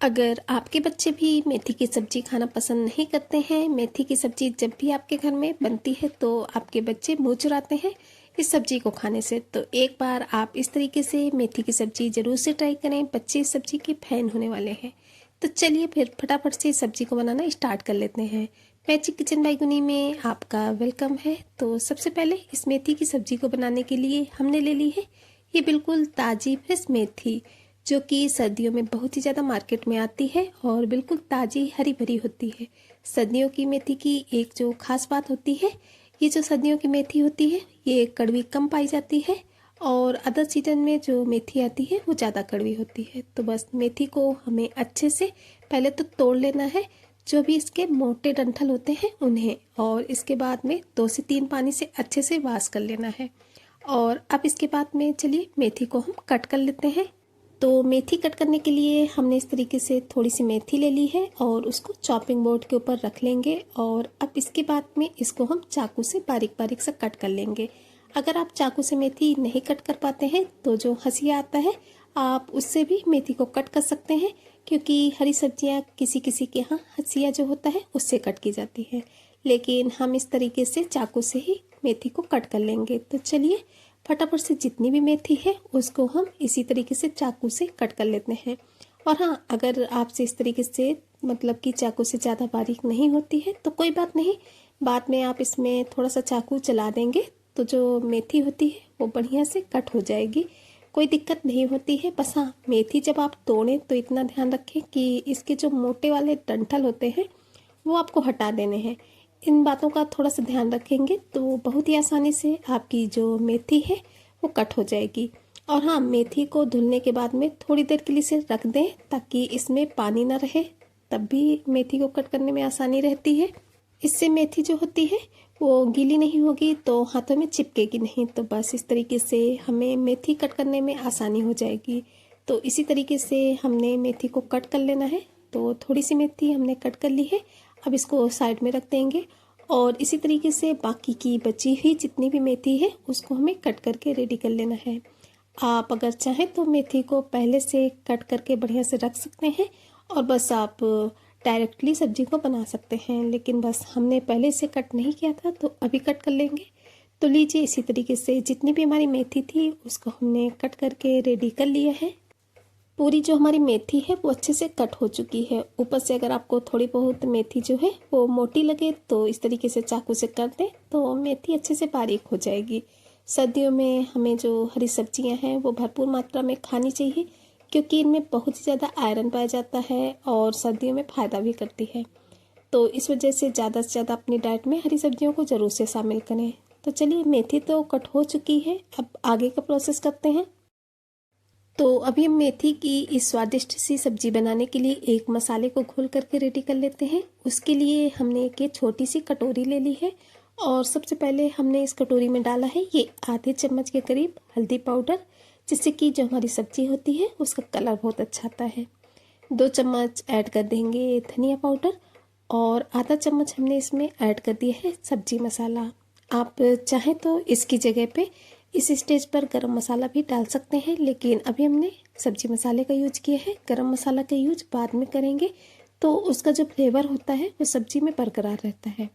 अगर आपके बच्चे भी मेथी की सब्जी खाना पसंद नहीं करते हैं, मेथी की सब्जी जब भी आपके घर में बनती है तो आपके बच्चे मुँह चुराते हैं इस सब्जी को खाने से। तो एक बार आप इस तरीके से मेथी की सब्जी ज़रूर से ट्राई करें, बच्चे इस सब्जी के फैन होने वाले हैं। तो चलिए फिर फटाफट से इस सब्जी को बनाना स्टार्ट कर लेते हैं। मैजिक किचन बाय गुनी में आपका वेलकम है। तो सबसे पहले इस मेथी की सब्जी को बनाने के लिए हमने ले ली है ये बिल्कुल ताज़ी फ्रेश मेथी, जो कि सर्दियों में बहुत ही ज़्यादा मार्केट में आती है और बिल्कुल ताज़ी हरी भरी होती है। सर्दियों की मेथी की एक जो खास बात होती है, ये जो सर्दियों की मेथी होती है ये कड़वी कम पाई जाती है और अदर सीजन में जो मेथी आती है वो ज़्यादा कड़वी होती है। तो बस मेथी को हमें अच्छे से पहले तो तोड़ लेना है, जो भी इसके मोटे डंठल होते हैं उन्हें, और इसके बाद में 2 से 3 पानी से अच्छे से वॉश कर लेना है। और अब इसके बाद में चलिए मेथी को हम कट कर लेते हैं। तो मेथी कट करने के लिए हमने इस तरीके से थोड़ी सी मेथी ले ली है और उसको चॉपिंग बोर्ड के ऊपर रख लेंगे। और अब इसके बाद में इसको हम चाकू से बारीक बारीक सा कट कर लेंगे। अगर आप चाकू से मेथी नहीं कट कर पाते हैं तो जो हंसिया आता है आप उससे भी मेथी को कट कर सकते हैं, क्योंकि हरी सब्जियां किसी किसी के यहाँ हंसिया जो होता है उससे कट की जाती है, लेकिन हम इस तरीके से चाकू से ही मेथी को कट कर लेंगे। तो चलिए फटाफट से जितनी भी मेथी है उसको हम इसी तरीके से चाकू से कट कर लेते हैं। और हाँ, अगर आपसे इस तरीके से मतलब कि चाकू से ज़्यादा बारीक नहीं होती है तो कोई बात नहीं, बाद में आप इसमें थोड़ा सा चाकू चला देंगे तो जो मेथी होती है वो बढ़िया से कट हो जाएगी, कोई दिक्कत नहीं होती है। बस हाँ, मेथी जब आप तोड़ें तो इतना ध्यान रखें कि इसके जो मोटे वाले डंठल होते हैं वो आपको हटा देने हैं। इन बातों का थोड़ा सा ध्यान रखेंगे तो बहुत ही आसानी से आपकी जो मेथी है वो कट हो जाएगी। और हाँ, मेथी को धुलने के बाद में थोड़ी देर के लिए इसे रख दें ताकि इसमें पानी ना रहे, तब भी मेथी को कट करने में आसानी रहती है। इससे मेथी जो होती है वो गीली नहीं होगी तो हाथों में चिपकेगी नहीं। तो बस इस तरीके से हमें मेथी कट करने में आसानी हो जाएगी। तो इसी तरीके से हमने मेथी को कट कर लेना है। तो थोड़ी सी मेथी हमने कट कर ली है, अब इसको साइड में रख देंगे। और इसी तरीके से बाकी की बची हुई जितनी भी मेथी है उसको हमें कट करके रेडी कर लेना है। आप अगर चाहें तो मेथी को पहले से कट करके बढ़िया से रख सकते हैं और बस आप डायरेक्टली सब्जी को बना सकते हैं, लेकिन बस हमने पहले से कट नहीं किया था तो अभी कट कर लेंगे। तो लीजिए, इसी तरीके से जितनी भी हमारी मेथी थी उसको हमने कट करके रेडी कर लिया है। पूरी जो हमारी मेथी है वो अच्छे से कट हो चुकी है। ऊपर से अगर आपको थोड़ी बहुत मेथी जो है वो मोटी लगे तो इस तरीके से चाकू से कर दें तो मेथी अच्छे से बारीक हो जाएगी। सर्दियों में हमें जो हरी सब्जियां हैं वो भरपूर मात्रा में खानी चाहिए, क्योंकि इनमें बहुत ही ज़्यादा आयरन पाया जाता है और सर्दियों में फ़ायदा भी करती है। तो इस वजह से ज़्यादा अपनी डाइट में हरी सब्जियों को ज़रूर से शामिल करें। तो चलिए, मेथी तो कट हो चुकी है, अब आगे का प्रोसेस करते हैं। तो अभी हम मेथी की इस स्वादिष्ट सी सब्जी बनाने के लिए एक मसाले को घोल करके रेडी कर लेते हैं। उसके लिए हमने एक छोटी सी कटोरी ले ली है और सबसे पहले हमने इस कटोरी में डाला है ये आधे चम्मच के करीब हल्दी पाउडर, जिससे कि जो हमारी सब्जी होती है उसका कलर बहुत अच्छा आता है। 2 चम्मच ऐड कर देंगे धनिया पाउडर और आधा चम्मच हमने इसमें ऐड कर दिया है सब्जी मसाला। आप चाहें तो इसकी जगह पे इस स्टेज पर गरम मसाला भी डाल सकते हैं, लेकिन अभी हमने सब्जी मसाले का यूज किया है। गरम मसाला का यूज बाद में करेंगे तो उसका जो फ्लेवर होता है वो सब्जी में बरकरार रहता है।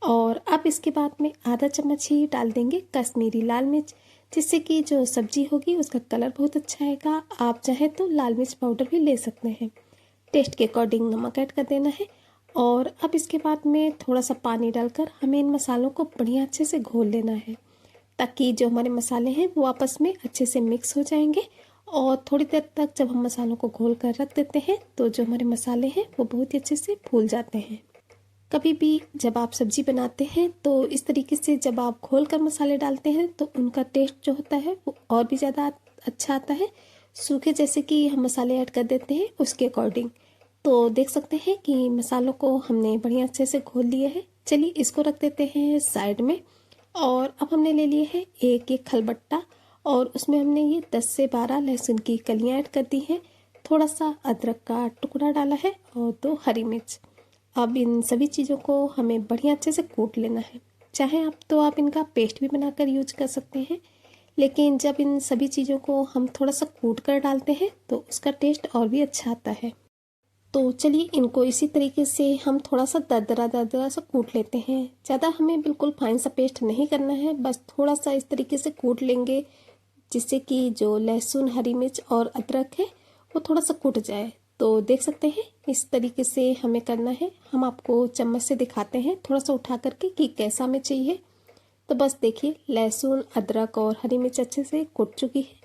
और अब इसके बाद में आधा चम्मच ही डाल देंगे कश्मीरी लाल मिर्च, जिससे कि जो सब्जी होगी उसका कलर बहुत अच्छा आएगा। आप चाहें तो लाल मिर्च पाउडर भी ले सकते हैं। टेस्ट के अकॉर्डिंग नमक ऐड कर देना है। और अब इसके बाद में थोड़ा सा पानी डालकर हमें इन मसालों को बढ़िया अच्छे से घोल लेना है, ताकि जो हमारे मसाले हैं वो आपस में अच्छे से मिक्स हो जाएंगे। और थोड़ी देर तक जब हम मसालों को घोल कर रख देते हैं तो जो हमारे मसाले हैं वो बहुत ही अच्छे से फूल जाते हैं। कभी भी जब आप सब्जी बनाते हैं तो इस तरीके से जब आप घोल कर मसाले डालते हैं तो उनका टेस्ट जो होता है वो और भी ज़्यादा अच्छा आता है। सूखे जैसे कि हम मसाले ऐड कर देते हैं उसके अकॉर्डिंग। तो देख सकते हैं कि मसालों को हमने बढ़िया अच्छे से घोल लिया है। चलिए, इसको रख देते हैं साइड में। और अब हमने ले लिए है एक खलबट्टा और उसमें हमने ये 10 से 12 लहसुन की कलियां ऐड कर दी हैं। थोड़ा सा अदरक का टुकड़ा डाला है और 2 हरी मिर्च। अब इन सभी चीज़ों को हमें बढ़िया अच्छे से कूट लेना है। चाहे आप तो आप इनका पेस्ट भी बनाकर यूज कर सकते हैं, लेकिन जब इन सभी चीज़ों को हम थोड़ा सा कूट कर डालते हैं तो उसका टेस्ट और भी अच्छा आता है। तो चलिए इनको इसी तरीके से हम थोड़ा सा दरदरा सा कूट लेते हैं। ज़्यादा हमें बिल्कुल फाइन सा पेस्ट नहीं करना है, बस थोड़ा सा इस तरीके से कूट लेंगे जिससे कि जो लहसुन, हरी मिर्च और अदरक है वो थोड़ा सा कूट जाए। तो देख सकते हैं इस तरीके से हमें करना है। हम आपको चम्मच से दिखाते हैं थोड़ा सा उठा करके कि कैसा हमें चाहिए। तो बस देखिए लहसुन, अदरक और हरी मिर्च अच्छे से कूट चुकी है।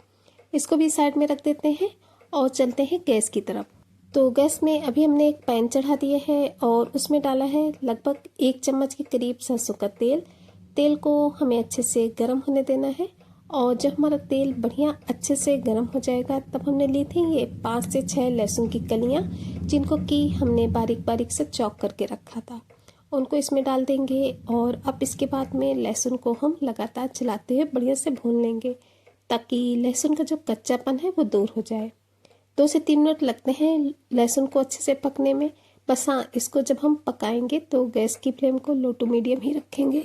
इसको भी साइड में रख देते हैं और चलते हैं गैस की तरफ। तो गैस में अभी हमने एक पैन चढ़ा दिया है और उसमें डाला है लगभग 1 चम्मच के करीब सरसों का तेल। तेल को हमें अच्छे से गर्म होने देना है और जब हमारा तेल बढ़िया अच्छे से गर्म हो जाएगा तब हमने ली थी ये 5 से 6 लहसुन की कलियां, जिनको कि हमने बारीक बारीक से चॉप करके रखा था, उनको इसमें डाल देंगे। और अब इसके बाद में लहसुन को हम लगातार चलाते हुए बढ़िया से भून लेंगे ताकि लहसुन का जो कच्चापन है वो दूर हो जाए। 2 से 3 मिनट लगते हैं लहसुन को अच्छे से पकने में। बस हाँ, इसको जब हम पकाएंगे तो गैस की फ्लेम को लो टू मीडियम ही रखेंगे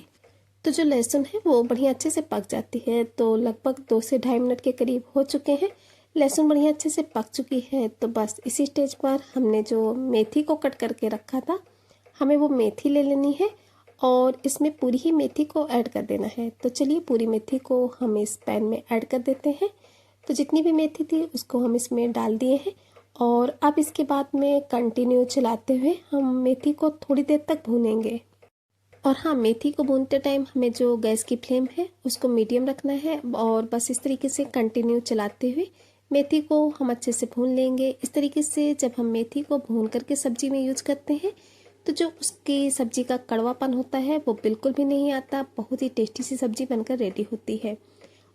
तो जो लहसुन है वो बढ़िया अच्छे से पक जाती है। तो लगभग 2 से 2.5 मिनट के करीब हो चुके हैं। लहसुन बढ़िया अच्छे से पक चुकी है। तो बस इसी स्टेज पर हमने जो मेथी को कट करके रखा था, हमें वो मेथी ले लेनी है और इसमें पूरी ही मेथी को ऐड कर देना है। तो चलिए पूरी मेथी को हम इस पैन में ऐड कर देते हैं। तो जितनी भी मेथी थी उसको हम इसमें डाल दिए हैं और अब इसके बाद में कंटिन्यू चलाते हुए हम मेथी को थोड़ी देर तक भूनेंगे। और हाँ, मेथी को भूनते टाइम हमें जो गैस की फ्लेम है उसको मीडियम रखना है और बस इस तरीके से कंटिन्यू चलाते हुए मेथी को हम अच्छे से भून लेंगे। इस तरीके से जब हम मेथी को भून करके सब्जी में यूज करते हैं तो जो उसकी सब्जी का कड़वापन होता है वो बिल्कुल भी नहीं आता, बहुत ही टेस्टी सी सब्जी बनकर रेडी होती है।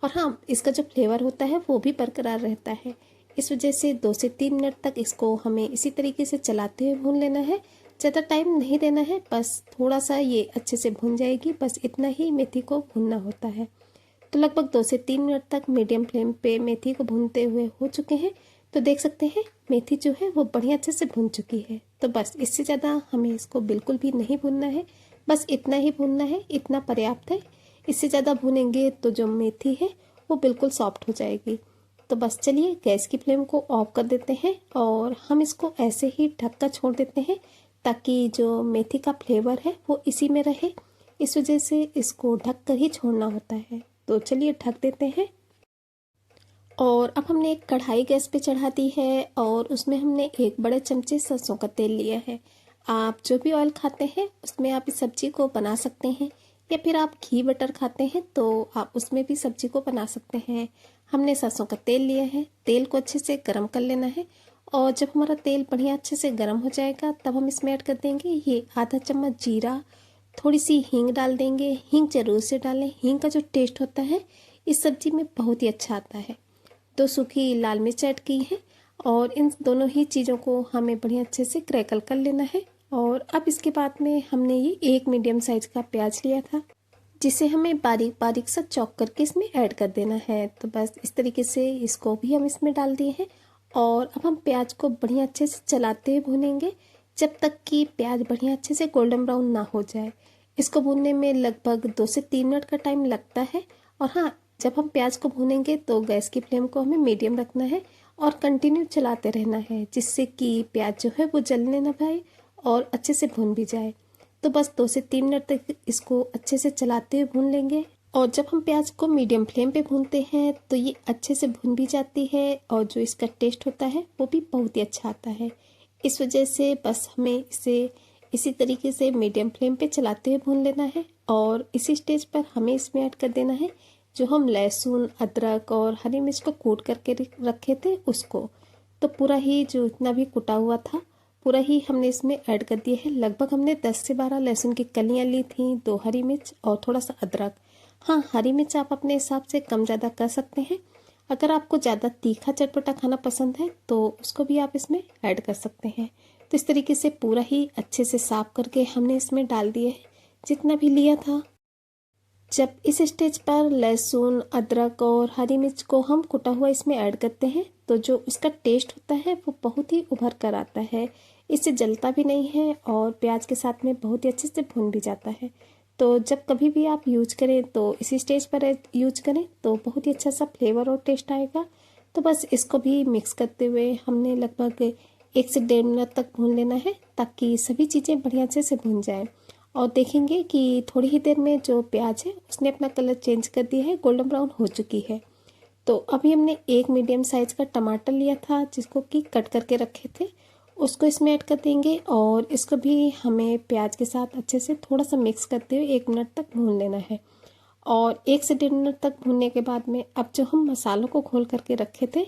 और हाँ, इसका जो फ्लेवर होता है वो भी बरकरार रहता है। इस वजह से 2 से 3 मिनट तक इसको हमें इसी तरीके से चलाते हुए भून लेना है। ज़्यादा टाइम नहीं देना है, बस थोड़ा सा ये अच्छे से भून जाएगी, बस इतना ही मेथी को भूनना होता है। तो लगभग 2 से 3 मिनट तक मीडियम फ्लेम पे मेथी को भूनते हुए हो चुके हैं। तो देख सकते हैं मेथी जो है वो बढ़िया अच्छे से भून चुकी है। तो बस इससे ज़्यादा हमें इसको बिल्कुल भी नहीं भूनना है, बस इतना ही भूनना है, इतना पर्याप्त है। इससे ज़्यादा भूनेंगे तो जो मेथी है वो बिल्कुल सॉफ्ट हो जाएगी। तो बस चलिए गैस की फ्लेम को ऑफ कर देते हैं और हम इसको ऐसे ही ढक कर छोड़ देते हैं ताकि जो मेथी का फ्लेवर है वो इसी में रहे। इस वजह से इसको ढक कर ही छोड़ना होता है। तो चलिए ढक देते हैं। और अब हमने एक कढ़ाई गैस पे चढ़ा दी है और उसमें हमने 1 बड़े चमचे सरसों का तेल लिया है। आप जो भी ऑयल खाते हैं उसमें आप इस सब्जी को बना सकते हैं, या फिर आप घी बटर खाते हैं तो आप उसमें भी सब्जी को बना सकते हैं। हमने सरसों का तेल लिया है। तेल को अच्छे से गर्म कर लेना है और जब हमारा तेल बढ़िया अच्छे से गर्म हो जाएगा तब हम इसमें ऐड कर देंगे ये आधा चम्मच जीरा, थोड़ी सी हींग डाल देंगे। हींग जरूर से डालें, हींग का जो टेस्ट होता है इस सब्जी में बहुत ही अच्छा आता है। 2 सूखी लाल मिर्च ऐड की है और इन दोनों ही चीज़ों को हमें बढ़िया अच्छे से क्रैकल कर लेना है। और अब इसके बाद में हमने ये 1 मीडियम साइज का प्याज लिया था जिसे हमें बारीक बारीक सा चॉप करके इसमें ऐड कर देना है। तो बस इस तरीके से इसको भी हम इसमें डाल दिए हैं और अब हम प्याज को बढ़िया अच्छे से चलाते हुए भूनेंगे जब तक कि प्याज बढ़िया अच्छे से गोल्डन ब्राउन ना हो जाए। इसको भूनने में लगभग 2 से 3 मिनट का टाइम लगता है। और हाँ, जब हम प्याज को भूनेंगे तो गैस की फ्लेम को हमें मीडियम रखना है और कंटिन्यू चलाते रहना है जिससे कि प्याज जो है वो जलने ना पाए और अच्छे से भून भी जाए। तो बस 2 से 3 मिनट तक इसको अच्छे से चलाते हुए भून लेंगे। और जब हम प्याज को मीडियम फ्लेम पे भूनते हैं तो ये अच्छे से भून भी जाती है और जो इसका टेस्ट होता है वो भी बहुत ही अच्छा आता है। इस वजह से बस हमें इसे इसी तरीके से मीडियम फ्लेम पे चलाते हुए भून लेना है। और इसी स्टेज पर हमें इसमें ऐड कर देना है जो हम लहसुन, अदरक और हरी मिर्च को कूट करके रखे थे उसको। तो पूरा ही जो इतना भी कुटा हुआ था पूरा ही हमने इसमें ऐड कर दिया है। लगभग हमने 10 से 12 लहसुन की कलियां ली थी, 2 हरी मिर्च और थोड़ा सा अदरक। हाँ, हरी मिर्च आप अपने हिसाब से कम ज़्यादा कर सकते हैं। अगर आपको ज़्यादा तीखा चटपटा खाना पसंद है तो उसको भी आप इसमें ऐड कर सकते हैं। तो इस तरीके से पूरा ही अच्छे से साफ करके हमने इसमें डाल दिया है जितना भी लिया था। जब इस स्टेज पर लहसुन, अदरक और हरी मिर्च को हम कुटा हुआ इसमें ऐड करते हैं तो जो इसका टेस्ट होता है वो बहुत ही उभर कर आता है। इससे जलता भी नहीं है और प्याज के साथ में बहुत ही अच्छे से भुन भी जाता है। तो जब कभी भी आप यूज करें तो इसी स्टेज पर यूज करें तो बहुत ही अच्छा सा फ्लेवर और टेस्ट आएगा। तो बस इसको भी मिक्स करते हुए हमने लगभग 1 से 1.5 मिनट तक भून लेना है ताकि सभी चीज़ें बढ़िया से भून जाएं। और देखेंगे कि थोड़ी ही देर में जो प्याज है उसने अपना कलर चेंज कर दिया है, गोल्डन ब्राउन हो चुकी है। तो अभी हमने एक मीडियम साइज़ का टमाटर लिया था जिसको कि कट करके रखे थे, उसको इसमें ऐड कर देंगे और इसको भी हमें प्याज के साथ अच्छे से थोड़ा सा मिक्स करते हुए 1 मिनट तक भून लेना है। और 1 से 1.5 मिनट तक भूनने के बाद में अब जो हम मसालों को घोल करके रखे थे,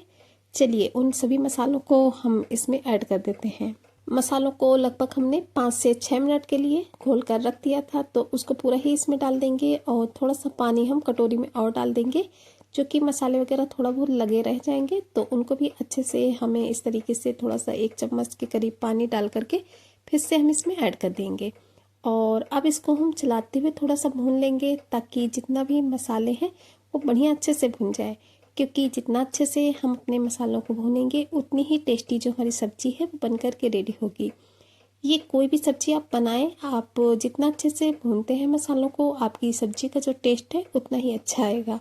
चलिए उन सभी मसालों को हम इसमें ऐड कर देते हैं। मसालों को लगभग हमने 5 से 6 मिनट के लिए घोल कर रख दिया था, तो उसको पूरा ही इसमें डाल देंगे और थोड़ा सा पानी हम कटोरी में और डाल देंगे, जो कि मसाले वगैरह थोड़ा बहुत लगे रह जाएंगे तो उनको भी अच्छे से हमें इस तरीके से थोड़ा सा 1 चम्मच के करीब पानी डाल करके फिर से हम इसमें ऐड कर देंगे। और अब इसको हम चलाते हुए थोड़ा सा भून लेंगे ताकि जितना भी मसाले हैं वो बढ़िया अच्छे से भुन जाए, क्योंकि जितना अच्छे से हम अपने मसालों को भूनेंगे उतनी ही टेस्टी जो हमारी सब्जी है वो बन कर के रेडी होगी। ये कोई भी सब्जी आप बनाएं, आप जितना अच्छे से भूनते हैं मसालों को, आपकी सब्जी का जो टेस्ट है उतना ही अच्छा आएगा।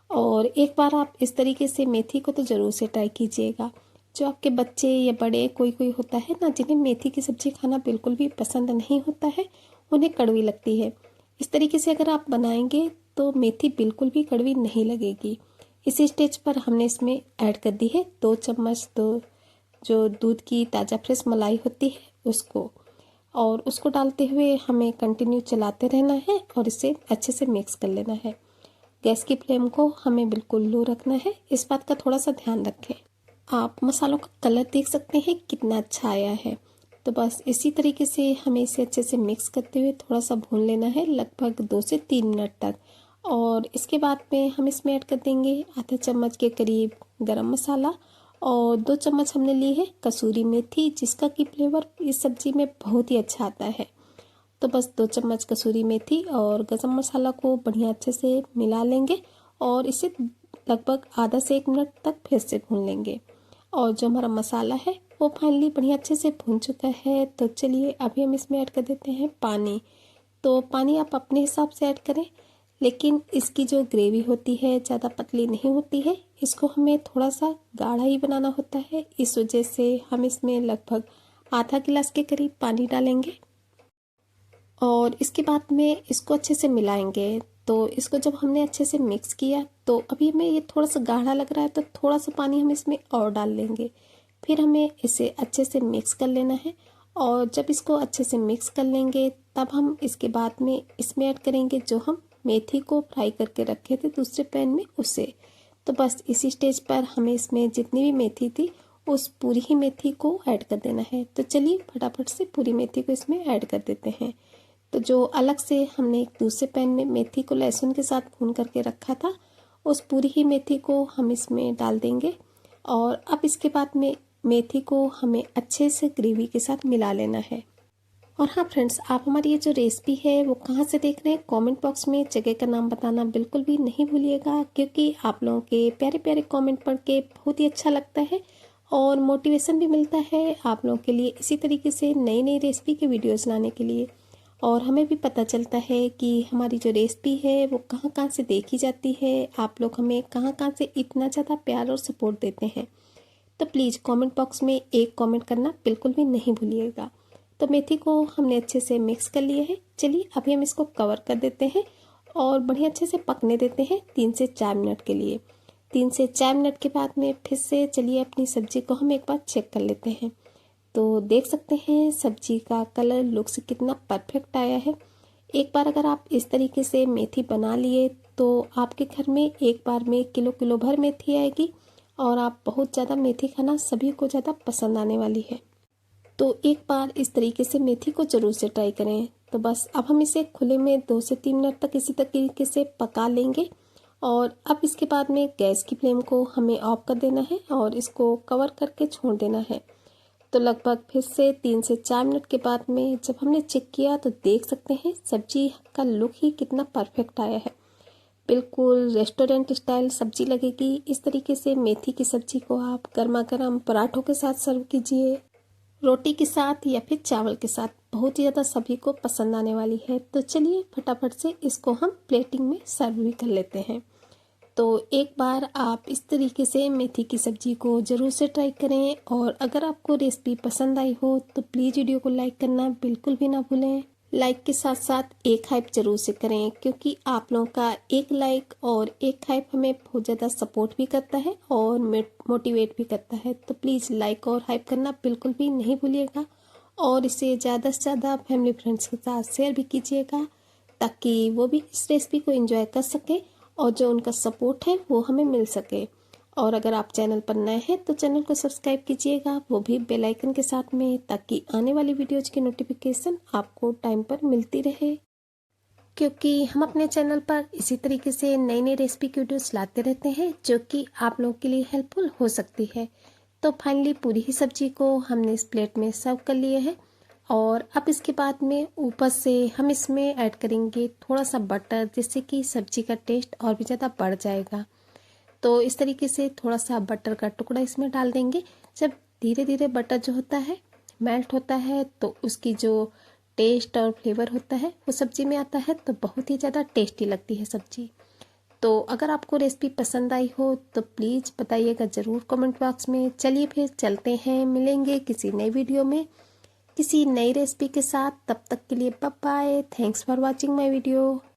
और एक बार आप इस तरीके से मेथी को तो ज़रूर से ट्राई कीजिएगा। जो आपके बच्चे या बड़े कोई कोई होता है ना जिन्हें मेथी की सब्ज़ी खाना बिल्कुल भी पसंद नहीं होता है, उन्हें कड़वी लगती है, इस तरीके से अगर आप बनाएंगे तो मेथी बिल्कुल भी कड़वी नहीं लगेगी। इसी स्टेज पर हमने इसमें ऐड कर दी है 2 चम्मच जो दूध की ताज़ा फ्रेश मलाई होती है उसको, और उसको डालते हुए हमें कंटिन्यू चलाते रहना है और इसे अच्छे से मिक्स कर लेना है। गैस की फ्लेम को हमें बिल्कुल लो रखना है, इस बात का थोड़ा सा ध्यान रखें। आप मसालों का कलर देख सकते हैं कितना अच्छा आया है। तो बस इसी तरीके से हमें इसे अच्छे से मिक्स करते हुए थोड़ा सा भून लेना है लगभग 2 से 3 मिनट तक। और इसके बाद में हम इसमें ऐड कर देंगे आधा चम्मच के करीब गरम मसाला और 2 चम्मच हमने ली है कसूरी मेथी, जिसका कि फ्लेवर इस सब्जी में बहुत ही अच्छा आता है। तो बस 2 चम्मच कसूरी मेथी और गरम मसाला को बढ़िया अच्छे से मिला लेंगे और इसे लगभग आधा से 1 मिनट तक फिर से भून लेंगे। और जो हमारा मसाला है वो फाइनली बढ़िया अच्छे से भून चुका है। तो चलिए अभी हम इसमें ऐड कर देते हैं पानी। तो पानी आप अपने हिसाब से ऐड करें, लेकिन इसकी जो ग्रेवी होती है ज़्यादा पतली नहीं होती है, इसको हमें थोड़ा सा गाढ़ा ही बनाना होता है। इस वजह से हम इसमें लगभग आधा गिलास के करीब पानी डालेंगे और इसके बाद में इसको अच्छे से मिलाएंगे। तो इसको जब हमने अच्छे से मिक्स किया तो अभी हमें ये थोड़ा सा गाढ़ा लग रहा है, तो थोड़ा सा पानी हम इसमें और डाल लेंगे। फिर हमें इसे अच्छे से मिक्स कर लेना है और जब इसको अच्छे से मिक्स कर लेंगे तब हम इसके बाद में इसमें ऐड करेंगे जो हम मेथी को फ्राई करके रखे थे दूसरे पैन में उसे। तो बस इसी स्टेज पर हमें इसमें जितनी भी मेथी थी उस पूरी ही मेथी को ऐड कर देना है। तो चलिए फटाफट से पूरी मेथी को इसमें ऐड कर देते हैं। तो जो अलग से हमने एक दूसरे पैन में मेथी को लहसुन के साथ भून करके रखा था, उस पूरी ही मेथी को हम इसमें डाल देंगे और अब इसके बाद में मेथी को हमें अच्छे से ग्रेवी के साथ मिला लेना है। और हाँ फ्रेंड्स, आप हमारी ये जो रेसिपी है वो कहाँ से देख रहे हैं, कमेंट बॉक्स में जगह का नाम बताना बिल्कुल भी नहीं भूलिएगा, क्योंकि आप लोगों के प्यारे प्यारे कमेंट पढ़ के बहुत ही अच्छा लगता है और मोटिवेशन भी मिलता है आप लोगों के लिए इसी तरीके से नई नई रेसिपी के वीडियोज़ लाने के लिए। और हमें भी पता चलता है कि हमारी जो रेसिपी है वो कहाँ कहाँ से देखी जाती है, आप लोग हमें कहाँ कहाँ से इतना ज़्यादा प्यार और सपोर्ट देते हैं। तो प्लीज़ कमेंट बॉक्स में एक कमेंट करना बिल्कुल भी नहीं भूलिएगा। तो मेथी को हमने अच्छे से मिक्स कर लिया है। चलिए अभी हम इसको कवर कर देते हैं और बढ़िया अच्छे से पकने देते हैं 3 से 4 मिनट के लिए। 3 से 4 मिनट के बाद में फिर से चलिए अपनी सब्जी को हम एक बार चेक कर लेते हैं। तो देख सकते हैं सब्जी का कलर लुक्स कितना परफेक्ट आया है। एक बार अगर आप इस तरीके से मेथी बना लिए तो आपके घर में एक बार में किलो भर मेथी आएगी और आप बहुत ज़्यादा मेथी खाना सभी को ज़्यादा पसंद आने वाली है। तो एक बार इस तरीके से मेथी को ज़रूर से ट्राई करें। तो बस अब हम इसे खुले में 2 से 3 मिनट तक इसी तरीके से पका लेंगे और अब इसके बाद में गैस की फ्लेम को हमें ऑफ कर देना है और इसको कवर करके छोड़ देना है। तो लगभग फिर से 3 से 4 मिनट के बाद में जब हमने चेक किया तो देख सकते हैं सब्जी का लुक ही कितना परफेक्ट आया है। बिल्कुल रेस्टोरेंट स्टाइल सब्जी लगेगी। इस तरीके से मेथी की सब्जी को आप गर्मा गर्म पराठों के साथ सर्व कीजिए, रोटी के साथ या फिर चावल के साथ, बहुत ही ज़्यादा सभी को पसंद आने वाली है। तो चलिए फटाफट से इसको हम प्लेटिंग में सर्व भी कर लेते हैं। तो एक बार आप इस तरीके से मेथी की सब्ज़ी को ज़रूर से ट्राई करें। और अगर आपको रेसिपी पसंद आई हो तो प्लीज़ वीडियो को लाइक करना बिल्कुल भी ना भूलें। लाइक के साथ साथ एक हाइप ज़रूर से करें, क्योंकि आप लोगों का एक लाइक और एक हाइप हमें बहुत ज़्यादा सपोर्ट भी करता है और मोटिवेट भी करता है। तो प्लीज़ लाइक और हाइप करना बिल्कुल भी नहीं भूलिएगा। और इसे ज़्यादा से ज़्यादा फैमिली फ्रेंड्स के साथ शेयर भी कीजिएगा, ताकि वो भी इस रेसिपी को एंजॉय कर सके और जो उनका सपोर्ट है वो हमें मिल सके। और अगर आप चैनल पर नए हैं तो चैनल को सब्सक्राइब कीजिएगा, वो भी बेल आइकन के साथ में, ताकि आने वाली वीडियोज़ की नोटिफिकेशन आपको टाइम पर मिलती रहे। क्योंकि हम अपने चैनल पर इसी तरीके से नई नई रेसिपी की वीडियोस लाते रहते हैं, जो कि आप लोगों के लिए हेल्पफुल हो सकती है। तो फाइनली पूरी ही सब्जी को हमने इस प्लेट में सर्व कर लिए है। और अब इसके बाद में ऊपर से हम इसमें ऐड करेंगे थोड़ा सा बटर, जिससे कि सब्जी का टेस्ट और भी ज़्यादा बढ़ जाएगा। तो इस तरीके से थोड़ा सा बटर का टुकड़ा इसमें डाल देंगे। जब धीरे धीरे बटर जो होता है मेल्ट होता है, तो उसकी जो टेस्ट और फ्लेवर होता है वो सब्जी में आता है, तो बहुत ही ज़्यादा टेस्टी लगती है सब्जी। तो अगर आपको रेसिपी पसंद आई हो तो प्लीज़ बताइएगा ज़रूर कमेंट बॉक्स में। चलिए फिर चलते हैं, मिलेंगे किसी नई वीडियो में किसी नई रेसिपी के साथ। तब तक के लिए bye bye. Thanks for watching my video.